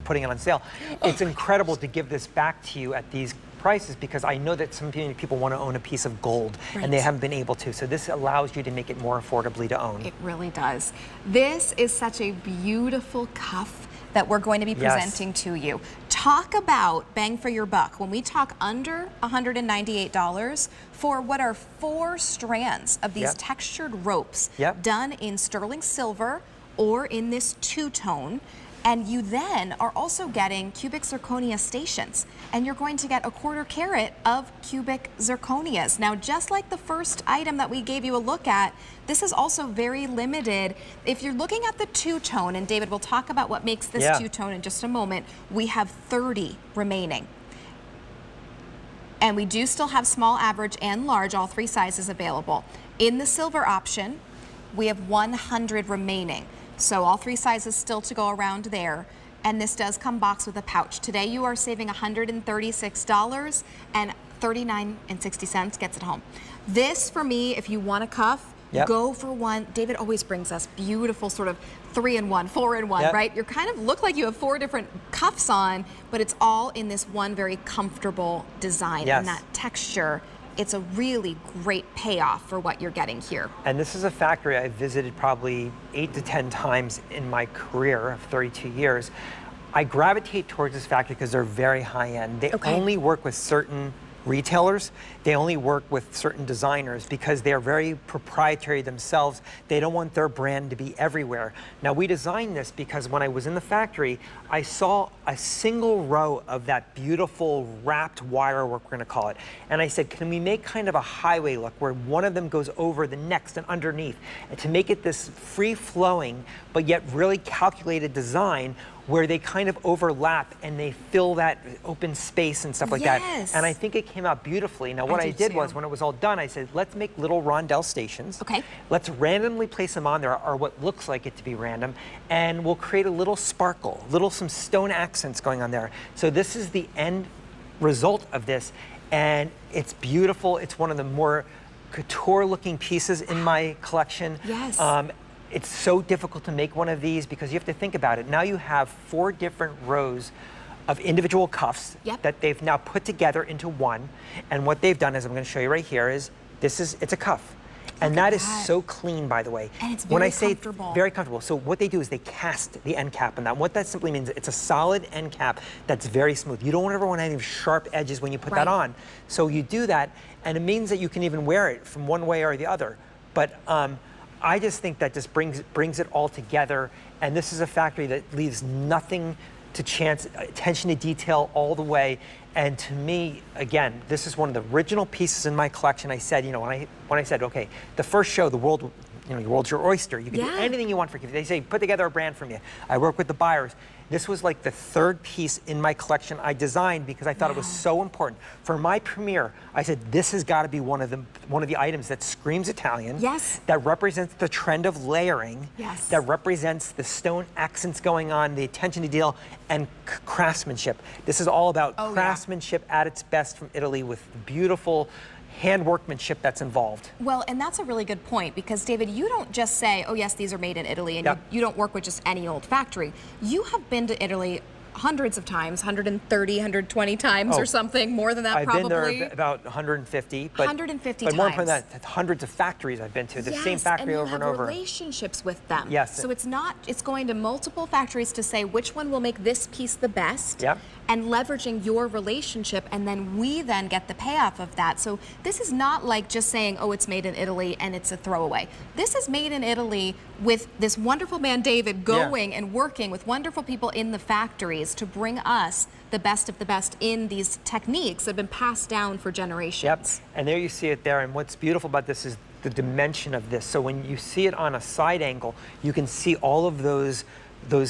putting it on sale. It's incredible to give this back to you at these prices because I know that some people want to own a piece of gold and they haven't been able to. So this allows you to make it more affordably to own. It really does. This is such a beautiful cuff that we're going to be presenting to you. Talk about bang for your buck. When we talk under $198 for what are 4 strands of these textured ropes done in sterling silver or in this two-tone. And you then are also getting cubic zirconia stations, and you're going to get a 1/4 carat of cubic zirconias. Now, just like the first item that we gave you a look at, this is also very limited. If you're looking at the two-tone, and David, we'll talk about what makes this two-tone in just a moment, we have 30 remaining. And we do still have small, average, and large, all 3 sizes available. In the silver option, we have 100 remaining. So all 3 sizes still to go around there. And this does come boxed with a pouch. Today you are saving $136 and $39.60 gets it home. This, for me, if you want a cuff, go for one. David always brings us beautiful sort of 3-in-1, 4-in-1, right? You kind of look like you have 4 different cuffs on, but it's all in this one very comfortable design and that texture. It's a really great payoff for what you're getting here. And this is a factory I've visited probably 8 to 10 times in my career of 32 years. I gravitate towards this factory because they're very high-end. They only work with certain retailers. They only work with certain designers because they're very proprietary themselves. They don't want their brand to be everywhere. Now, we designed this because when I was in the factory, I saw a single row of that beautiful wrapped wire work, we're going to call it. And I said, can we make kind of a highway look where one of them goes over the next and underneath, and to make it this free-flowing but yet really calculated design where they kind of overlap and they fill that open space and stuff like that. And I think it came out beautifully. Now, what I did was, when it was all done, I said, let's make little rondelle stations. Let's randomly place them on there, or what looks like it to be random, and we'll create a little sparkle, some stone accents going on there. So this is the end result of this, and it's beautiful. It's one of the more couture-looking pieces in my collection. It's so difficult to make one of these because you have to think about it. Now you have 4 different rows of individual cuffs that they've now put together into one. And what they've done is, I'm going to show you right here, is it's a cuff. And that is so clean, by the way. And it's very comfortable. Very comfortable. So what they do is they cast the end cap on that. What that simply means, it's a solid end cap that's very smooth. You don't ever want any sharp edges when you put that on. So you do that, and it means that you can even wear it from one way or the other. But I just think that just brings it all together, and this is a factory that leaves nothing to chance, attention to detail all the way. And to me, again, this is one of the original pieces in my collection. I said, when I said, okay, the first show, the world, your world's your oyster. You can do anything you want for QVC. They say, put together a brand for me. I work with the buyers. This was like the 3rd piece in my collection I designed because I thought it was so important. For my premiere, I said, this has got to be one of the items that screams Italian, that represents the trend of layering, that represents the stone accents going on, the attention to detail, and craftsmanship. This is all about craftsmanship at its best from Italy, with beautiful hand workmanship that's involved. Well, and that's a really good point, because David, you don't just say, oh yes, these are made in Italy, and you don't work with just any old factory. You have been to Italy hundreds of times, 130, 120 times or something, more than that probably. I've been there about 150. But 150 times. But more times. important than that, hundreds of factories I've been to, the same factory over and over. And you have relationships with them. Yes. So it's going to multiple factories to say which one will make this piece the best. And leveraging your relationship, and then we then get the payoff of that. So this is not like just saying, oh, it's made in Italy and it's a throwaway. This is made in Italy with this wonderful man, David, going and working with wonderful people in the factories to bring us the best of the best in these techniques that have been passed down for generations. And there you see it there. And what's beautiful about this is the dimension of this. So when you see it on a side angle, you can see all of those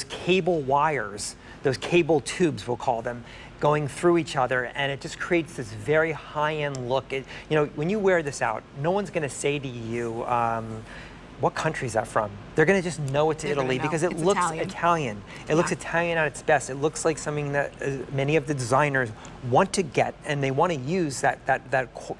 cable wires, those cable tubes, we'll call them, going through each other, and it just creates this very high-end look. When you wear this out, no one's going to say to you, what country is that from? They're gonna just know it's Italy because it looks Italian. It looks Italian at its best. It looks like something that many of the designers want to get, and they want to use that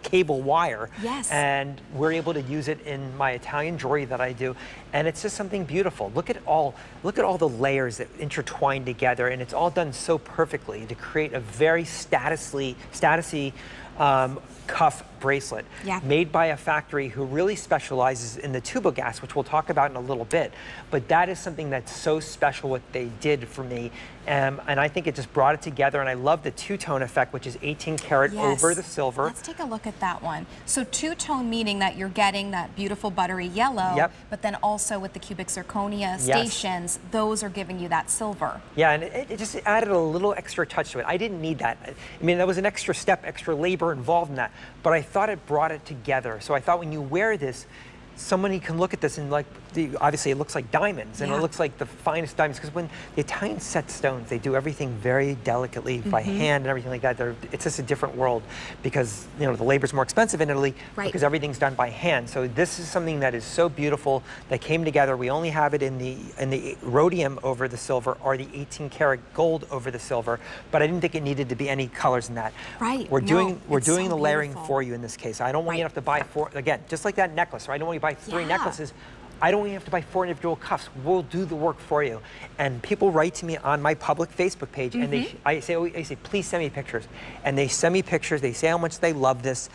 cable wire. Yes. And we're able to use it in my Italian jewelry that I do, and it's just something beautiful. Look at all the layers that intertwine together, and it's all done so perfectly to create a very statusy cuff bracelet made by a factory who really specializes in the tubo gas, which we'll talk about in a little bit. But that is something that's so special what they did for me. And I think it just brought it together. And I love the two-tone effect, which is 18 karat over the silver. Let's take a look at that one. So two-tone meaning that you're getting that beautiful buttery yellow, but then also with the cubic zirconia stations, those are giving you that silver. Yeah, and it just added a little extra touch to it. I didn't need that. I mean, that was an extra step, extra labor involved in that. But I thought it brought it together. So I thought when you wear this, somebody can look at this and obviously it looks like diamonds and it looks like the finest diamonds, because when the Italians set stones, they do everything very delicately by hand and everything like that. It's just a different world because the labor's more expensive in Italy because everything's done by hand. So this is something that is so beautiful that came together. We only have it in the rhodium over the silver or the 18 karat gold over the silver, but I didn't think it needed to be any colors in that. We're doing the layering for you in this case. I don't want you to have to buy four, again, just like that necklace, right? I don't want you to buy 3 necklaces. I don't even have to buy 4 individual cuffs. We'll do the work for you. And people write to me on my public Facebook page, and I say, please send me pictures. And they send me pictures. They say how much they love this.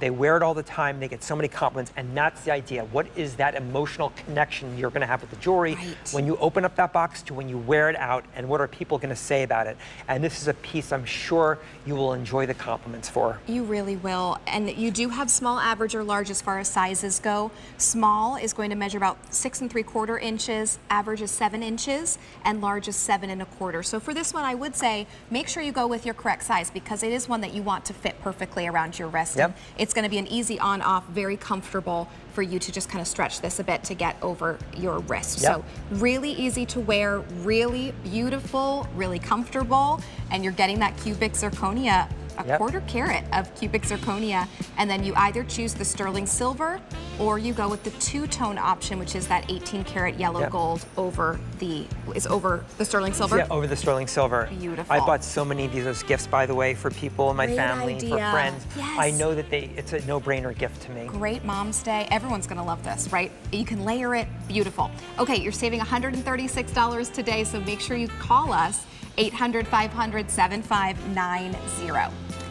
They wear it all the time. They get so many compliments, and that's the idea. What is that emotional connection you're going to have with the jewelry when you open up that box to when you wear it out, and what are people going to say about it? And this is a piece I'm sure you will enjoy the compliments for. You really will. And you do have small, average, or large as far as sizes go. Small is going to measure about 6 3/4 inches, average is 7 inches, and large is 7 1/4. So for this one, I would say make sure you go with your correct size because it is one that you want to fit perfectly around your wrist. It's going to be an easy on-off, very comfortable for you to just kind of stretch this a bit to get over your wrist. So really easy to wear, really beautiful, really comfortable, and you're getting that cubic zirconia, a 1/4 carat of cubic zirconia, and then you either choose the sterling silver or you go with the two-tone option, which is that 18 karat yellow gold over the sterling silver. Yeah, over the sterling silver. Beautiful. I bought so many of these as gifts, by the way, for people in my family, for friends. I know that it's a no-brainer gift to me. Great Mom's Day. Everyone's gonna love this, right? You can layer it, beautiful. Okay, you're saving $136 today, so make sure you call us, 800-500-7590.